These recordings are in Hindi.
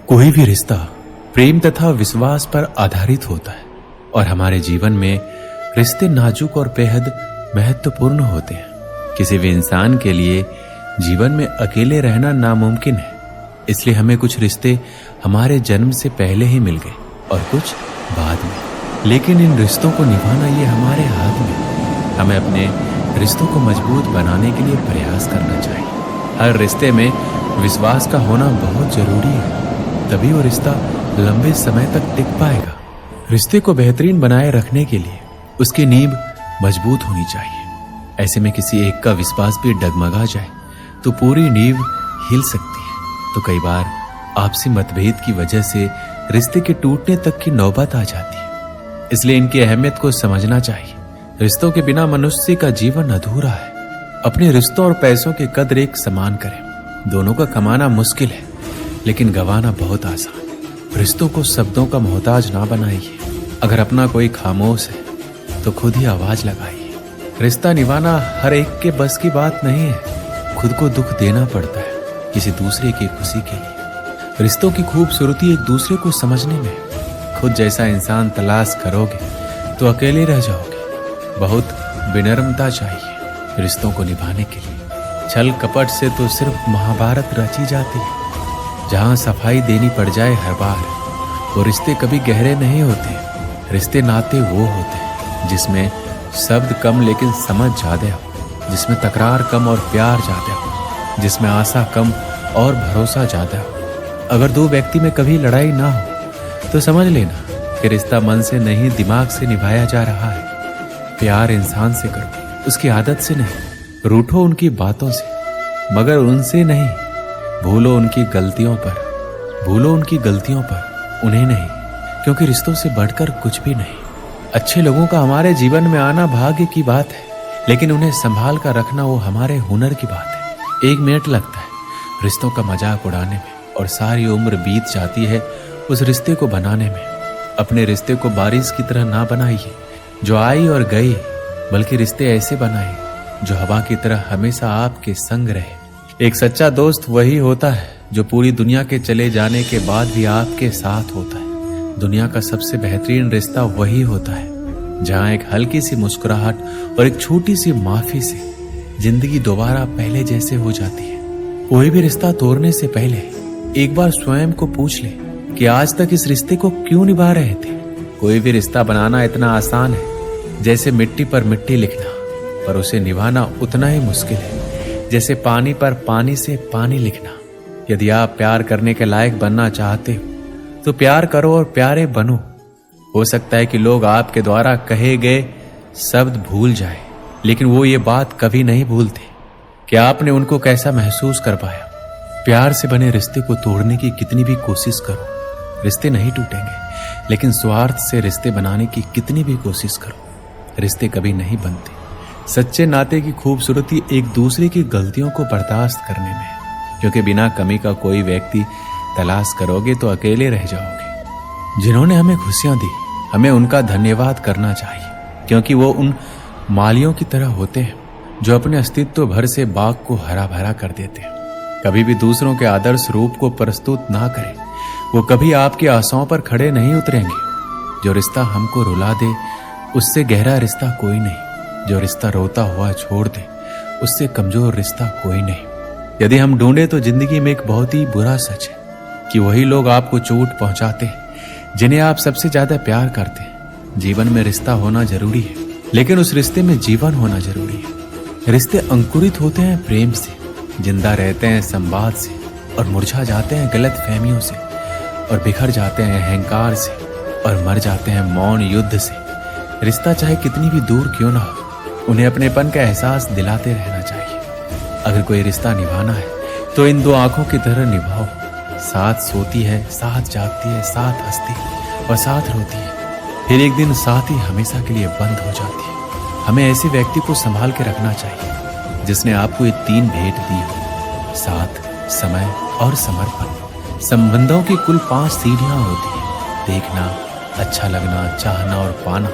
कोई भी रिश्ता प्रेम तथा विश्वास पर आधारित होता है और हमारे जीवन में रिश्ते नाजुक और बेहद महत्वपूर्ण होते हैं। किसी भी इंसान के लिए जीवन में अकेले रहना नामुमकिन है, इसलिए हमें कुछ रिश्ते हमारे जन्म से पहले ही मिल गए और कुछ बाद में। लेकिन इन रिश्तों को निभाना ये हमारे हाथ में है। हमें अपने रिश्तों को मजबूत बनाने के लिए प्रयास करना चाहिए। हर रिश्ते में विश्वास का होना बहुत जरूरी है, तभी वो रिश्ता लंबे समय तक टिक पाएगा। रिश्ते को बेहतरीन बनाए रखने के लिए उसकी नींव मजबूत होनी चाहिए। ऐसे में किसी एक का विश्वास भी डगमगा जाए तो पूरी नींव हिल सकती है। तो कई बार आपसी मतभेद की वजह से रिश्ते के टूटने तक की नौबत आ जाती है। इसलिए इनकी अहमियत को समझना चाहिए। रिश्तों के बिना मनुष्य का जीवन अधूरा है। अपने रिश्तों और पैसों की कदर एक समान करें। दोनों का कमाना मुश्किल है, लेकिन गंवाना बहुत आसान। रिश्तों को शब्दों का मोहताज ना बनाइए। अगर अपना कोई खामोश है तो खुद ही आवाज लगाइए। रिश्ता निभाना हर एक के बस की बात नहीं है। खुद को दुख देना पड़ता है किसी दूसरे की खुशी के लिए। रिश्तों की खूबसूरती एक दूसरे को समझने में। खुद जैसा इंसान तलाश करोगे तो अकेले रह जाओगे। बहुत विनम्रता चाहिए रिश्तों को निभाने के लिए। छल कपट से तो सिर्फ महाभारत रची जाती है। जहां सफाई देनी पड़ जाए हर बार, वो रिश्ते कभी गहरे नहीं होते। रिश्ते नाते वो होते हैं जिसमें शब्द कम लेकिन समझ ज्यादा हो, जिसमें तकरार कम और प्यार ज्यादा हो, जिसमें आशा कम और भरोसा ज्यादा हो। अगर दो व्यक्ति में कभी लड़ाई ना हो तो समझ लेना कि रिश्ता मन से नहीं दिमाग से निभाया जा रहा है। प्यार इंसान से करो, उसकी आदत से नहीं। रूठो उनकी बातों से, मगर उनसे नहीं। भूलो उनकी गलतियों पर, उन्हें नहीं, क्योंकि रिश्तों से बढ़कर कुछ भी नहीं। अच्छे लोगों का हमारे जीवन में आना भाग्य की बात है, लेकिन उन्हें संभाल कर रखना वो हमारे हुनर की बात है। 1 मिनट लगता है रिश्तों का मजाक उड़ाने में और सारी उम्र बीत जाती है उस रिश्ते को बनाने में। अपने रिश्ते को बारिश की तरह ना बनाइए जो आई और गई, बल्कि रिश्ते ऐसे बनाइए जो हवा की तरह हमेशा आपके संग रहे। एक सच्चा दोस्त वही होता है जो पूरी दुनिया के चले जाने के बाद भी आपके साथ होता है। दुनिया का सबसे बेहतरीन रिश्ता वही होता है जहां एक हल्की सी मुस्कुराहट और एक छोटी सी माफी से जिंदगी दोबारा पहले जैसे हो जाती है। कोई भी रिश्ता तोड़ने से पहले एक बार स्वयं को पूछ ले कि आज तक इस रिश्ते को क्यों निभा रहे थे। कोई भी रिश्ता बनाना इतना आसान है जैसे मिट्टी पर मिट्टी लिखना, पर उसे निभाना उतना ही मुश्किल है जैसे पानी पर पानी से पानी लिखना। यदि आप प्यार करने के लायक बनना चाहते हो तो प्यार करो और प्यारे बनो। हो सकता है कि लोग आपके द्वारा कहे गए शब्द भूल जाए, लेकिन वो ये बात कभी नहीं भूलते कि आपने उनको कैसा महसूस कर पाया। प्यार से बने रिश्ते को तोड़ने की कितनी भी कोशिश करो, रिश्ते नहीं टूटेंगे, लेकिन स्वार्थ से रिश्ते बनाने की कितनी भी कोशिश करो, रिश्ते कभी नहीं बनते। सच्चे नाते की खूबसूरती एक दूसरे की गलतियों को बर्दाश्त करने में है, क्योंकि बिना कमी का कोई व्यक्ति तलाश करोगे तो अकेले रह जाओगे। जिन्होंने हमें खुशियां दी, हमें उनका धन्यवाद करना चाहिए, क्योंकि वो उन मालियों की तरह होते हैं जो अपने अस्तित्व भर से बाग को हरा भरा कर देते हैं। कभी भी दूसरों के आदर्श रूप को प्रस्तुत ना करें, वो कभी आपकी आशाओं पर खड़े नहीं उतरेंगे। जो रिश्ता हमको रुला दे उससे गहरा रिश्ता कोई नहीं। जो रिश्ता रोता हुआ छोड़ दे उससे कमजोर रिश्ता कोई नहीं। यदि हम ढूंढे तो जिंदगी में एक बहुत ही बुरा सच है कि वही लोग आपको चोट पहुंचाते हैं जिन्हें आप सबसे ज्यादा प्यार करते हैं। जीवन में रिश्ता होना जरूरी है, लेकिन उस रिश्ते में जीवन होना जरूरी है। रिश्ते अंकुरित होते हैं प्रेम से, जिंदा रहते हैं संवाद से, और मुरझा जाते हैं गलत फहमियों से, और बिखर जाते हैं अहंकार से, और मर जाते हैं मौन युद्ध से। रिश्ता चाहे कितनी भी दूर क्यों ना हो, उन्हें अपनेपन का एहसास दिलाते रहना चाहिए। अगर कोई रिश्ता निभाना है तो इन 2 आंखों की तरह निभाओ। साथ सोती है, साथ जागती है, साथ हंसती है और साथ रोती है। फिर एक दिन साथ ही हमेशा के लिए बंद हो जाती है। हमें ऐसे व्यक्ति को संभाल के रखना चाहिए जिसने आपको ये 3 भेंट दी हो: साथ, समय और समर्पण। संबंधों की कुल 5 सीढ़ियां होती है: देखना, अच्छा लगना, चाहना और पाना।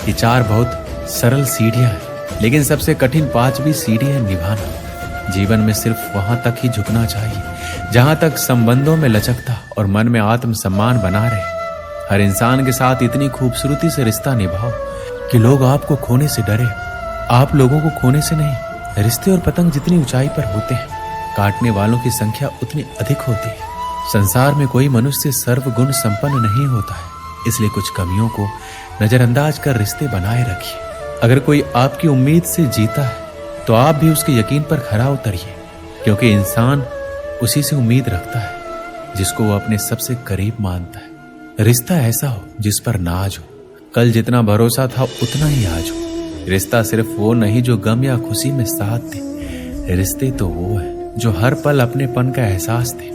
ये 4 बहुत सरल सीढ़ियां हैं, लेकिन सबसे कठिन 5वीं सीढ़ी है निभाना। जीवन में सिर्फ वहां तक ही झुकना चाहिए जहां तक संबंधों में लचकता और मन में आत्मसम्मान बना रहे। हर इंसान के साथ इतनी खूबसूरती से रिश्ता निभाओ कि लोग आपको खोने से डरे। आप लोगों को खोने से नहीं। रिश्ते और पतंग जितनी ऊंचाई पर होते हैं, काटने वालों की संख्या उतनी अधिक होती है। संसार में कोई मनुष्य सर्वगुण संपन्न नहीं होता है, इसलिए कुछ कमियों को नजरअंदाज कर रिश्ते बनाए रखिए। अगर कोई आपकी उम्मीद से जीता है तो आप भी उसके यकीन पर खरा उतरिए, क्योंकि इंसान उसी से उम्मीद रखता है जिसको वो अपने सबसे करीब मानता है। रिश्ता ऐसा हो जिस पर नाज हो, कल जितना भरोसा था उतना ही आज हो। रिश्ता सिर्फ वो नहीं जो गम या खुशी में साथ दे, रिश्ते तो वो है जो हर पल अपनेपन का एहसास दे।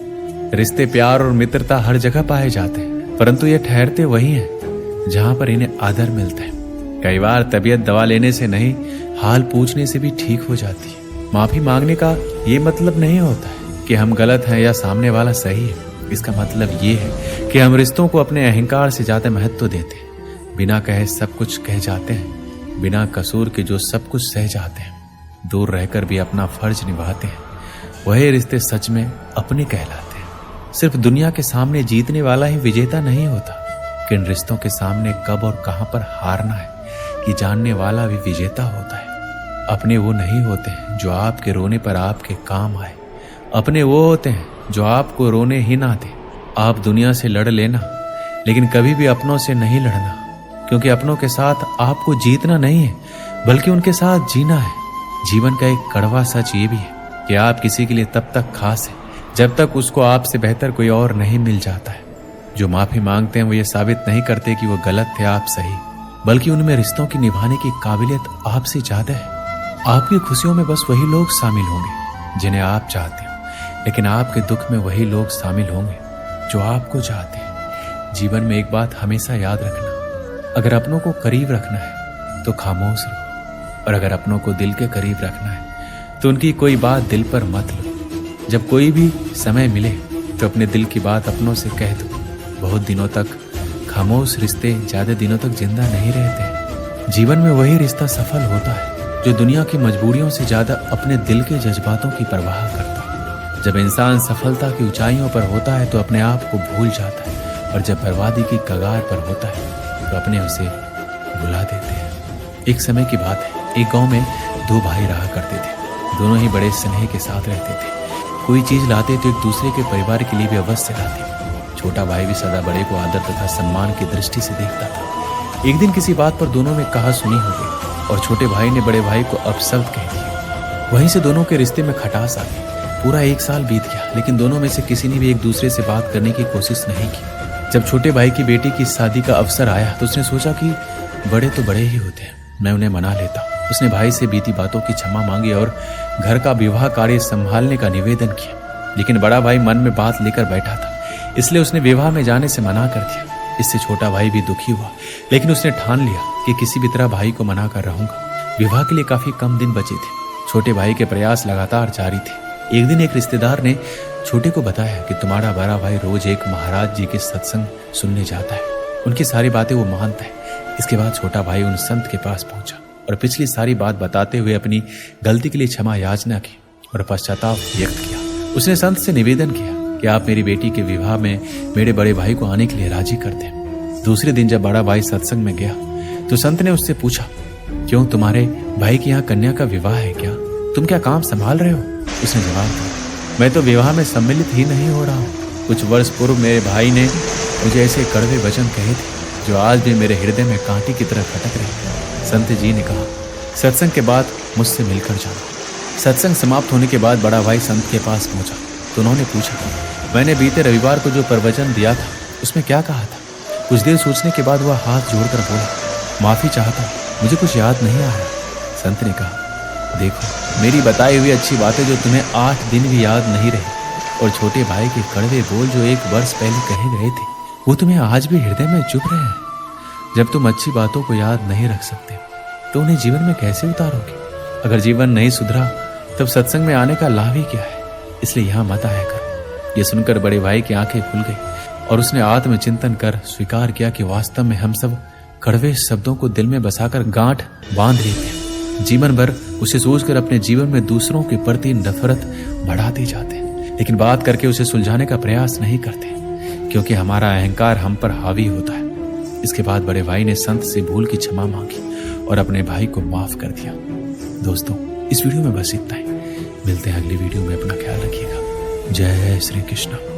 रिश्ते प्यार और मित्रता हर जगह पाए जाते हैं, परंतु ये ठहरते वही हैं जहां पर इन्हें आदर मिलता है। कई बार तबीयत दवा लेने से नहीं, हाल पूछने से भी ठीक हो जाती है। माफी मांगने का ये मतलब नहीं होता है कि हम गलत हैं या सामने वाला सही है। इसका मतलब ये है कि हम रिश्तों को अपने अहंकार से ज्यादा महत्व देते हैं। बिना कहे सब कुछ कह जाते हैं, बिना कसूर के जो सब कुछ सह जाते हैं, दूर रहकर भी अपना फर्ज निभाते हैं, वही रिश्ते सच में अपने कहलाते हैं। सिर्फ दुनिया के सामने जीतने वाला ही विजेता नहीं होता, किन रिश्तों के सामने कब और कहां पर हारना है कि जानने वाला भी विजेता होता है। अपने वो नहीं होते हैं जो आपके रोने पर आपके काम आए, अपने वो होते हैं जो आपको रोने ही ना दे। आप दुनिया से लड़ लेना, लेकिन कभी भी अपनों से नहीं लड़ना, क्योंकि अपनों के साथ आपको जीतना नहीं है बल्कि उनके साथ जीना है। जीवन का एक कड़वा सच ये भी है कि आप किसी के लिए तब तक खास है जब तक उसको आपसे बेहतर कोई और नहीं मिल जाता है। जो माफी मांगते हैं वो ये साबित नहीं करते कि वो गलत थे, आप सही, बल्कि उनमें रिश्तों की निभाने की काबिलियत आपसे ज्यादा है। आपकी खुशियों में बस वही लोग शामिल होंगे जिन्हें आप चाहते हो, लेकिन आपके दुख में वही लोग शामिल होंगे जो आपको चाहते हैं। जीवन में एक बात हमेशा याद रखना, अगर अपनों को करीब रखना है तो खामोश रहो, और अगर अपनों को दिल के करीब रखना है तो उनकी कोई बात दिल पर मत लो। जब कोई भी समय मिले तो अपने दिल की बात अपनों से कह दो। बहुत दिनों तक खामोश रिश्ते ज्यादा दिनों तक जिंदा नहीं रहते। जीवन में वही रिश्ता सफल होता है जो दुनिया की मजबूरियों से ज्यादा अपने दिल के जज्बातों की परवाह करता है। जब इंसान सफलता की ऊंचाइयों पर होता है तो अपने आप को भूल जाता है, और जब बर्बादी की कगार पर होता है तो अपने उसे बुला देते हैं। एक समय की बात है, एक गांव में दो भाई रहा करते थे। दोनों ही बड़े स्नेह के साथ रहते थे। कोई चीज लाते तो एक दूसरे के परिवार के लिए भी अवश्य लाते। छोटा भाई भी सदा बड़े को आदर तथा सम्मान की दृष्टि से देखता था। एक दिन किसी बात पर दोनों में कहा सुनी हो गई और छोटे भाई ने बड़े भाई को अपशब्द कह दिया। वहीं से दोनों के रिश्ते में खटास आ गई। पूरा 1 साल बीत गया, लेकिन दोनों में से किसी ने भी एक दूसरे से बात करने की कोशिश नहीं की। जब छोटे भाई की बेटी की शादी का अवसर आया तो उसने सोचा कि बड़े तो बड़े ही होते हैं, मैं उन्हें मना लेता। उसने भाई से बीती बातों की क्षमा मांगी और घर का विवाह कार्य संभालने का निवेदन किया। लेकिन बड़ा भाई मन में बात लेकर बैठा था, इसलिए उसने विवाह में जाने से मना कर दिया। इससे छोटा भाई भी दुखी हुआ, लेकिन उसने ठान लिया कि किसी भी तरह भाई को मना कर रहूंगा। विवाह के लिए काफी कम दिन बचे थे। छोटे भाई के प्रयास लगातार जारी थे। एक दिन एक रिश्तेदार ने छोटे को बताया कि तुम्हारा बड़ा भाई रोज एक महाराज जी के सत्संग सुनने जाता है, उनकी सारी बातें वो मानता है। इसके बाद छोटा भाई उन संत के पास पहुंचा और पिछली सारी बात बताते हुए अपनी गलती के लिए क्षमा याचना की और पश्चाताप व्यक्त किया। उसने संत से निवेदन किया कि आप मेरी बेटी के विवाह में मेरे बड़े भाई को आने के लिए राजी कर दें। दूसरे दिन जब बड़ा भाई सत्संग में गया तो संत ने उससे पूछा, क्यों, तुम्हारे भाई के यहाँ कन्या का विवाह है क्या? तुम क्या काम संभाल रहे हो? उसने जवाब दिया, मैं तो विवाह में सम्मिलित ही नहीं हो रहा हूँ। कुछ वर्ष पूर्व मेरे भाई ने मुझे ऐसे कड़वे वचन कहे थे जो आज भी मेरे हृदय में कांटे की तरह खटक रहे। संत जी ने कहा, सत्संग के बाद मुझसे मिलकर जाना। सत्संग समाप्त होने के बाद बड़ा भाई संत के पास पहुंचा तो उन्होंने पूछा, मैंने बीते रविवार को जो प्रवचन दिया था उसमें क्या कहा था? कुछ देर सोचने के बाद वह हाथ जोड़कर बोला, माफी चाहता हूँ, मुझे कुछ याद नहीं आ रहा। संत ने कहा, देखो, मेरी बताई हुई अच्छी बातें जो तुम्हें 8 दिन भी याद नहीं रही, और छोटे भाई के कड़वे बोल जो 1 वर्ष पहले कहे गए थे वो तुम्हें आज भी हृदय में चुभ रहे हैं। जब तुम अच्छी बातों को याद नहीं रख सकते तो उन्हें जीवन में कैसे उतारोगे? अगर जीवन नहीं सुधरा तब सत्संग में आने का लाभ ही क्या है? इसलिए यहाँ मत आया कर। ये सुनकर बड़े भाई की आंखें खुल गई और उसने आत्मचिंतन कर स्वीकार किया कि वास्तव में हम सब कड़वे शब्दों को दिल में बसाकर गांठ बांध लेते हैं। जीवन भर उसे सोचकर अपने जीवन में दूसरों के प्रति नफरत बढ़ाते जाते हैं, लेकिन बात करके उसे सुलझाने का प्रयास नहीं करते, क्योंकि हमारा अहंकार हम पर हावी होता है। इसके बाद बड़े भाई ने संत से भूल की क्षमा मांगी और अपने भाई को माफ कर दिया। दोस्तों, इस वीडियो में बस इतना ही। मिलते हैं अगली वीडियो में। अपना ख्याल रखिएगा। जय श्री कृष्ण।